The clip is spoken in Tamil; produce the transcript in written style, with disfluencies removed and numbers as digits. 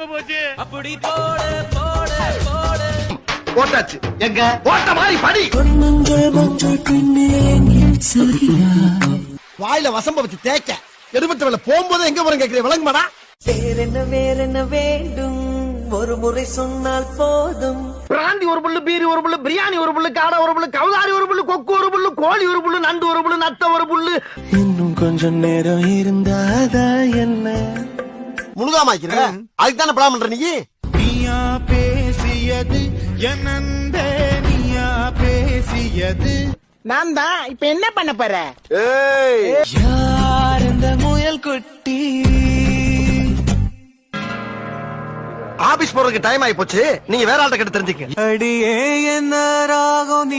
தெரியாம போச்சு. அப்படி போடு போடு போடு. போட்டாச்சு. எங்க போட்ட மாதிரி படி. வாயில வசம்ப வச்சு தேய்க்க எடுபட்ட வேலை போகும்போது எங்க போறேன் கேக்குறேன். விளங்குமாடா? வேறென்ன வேண்டும் ஒரு முறை சொன்னால் போதும். பிராந்தி ஒரு புல்லு, பீரி ஒரு புல்லு, பிரியாணி ஒரு புல்லு, காடை ஒரு புல்லு, கவுதாரி ஒரு புல்லு, கொக்கு ஒரு புல்லு, கோழி ஒரு புல்லு, நண்டு ஒரு புல்லு, நத்த ஒரு புல்லு. இன்னும் கொஞ்சம் நேரம் இருந்தாதா என்ன? முழுகாமாக்கிற அதுக்கு தானே படம் பண்ற நீ. நீயா பேசியது என் அன்பே, நீயா பேசியது. நான் தான். இப்ப என்ன பண்ண போற? யார் இந்த முயல் குட்டி? ஆபீஸ் போறதுக்கு டைம் ஆயி போச்சு. நீங்க வேற ஆள்கிட்ட கேட்டு தெரிஞ்சுக்க. அடியே என்ன ராகம் நீ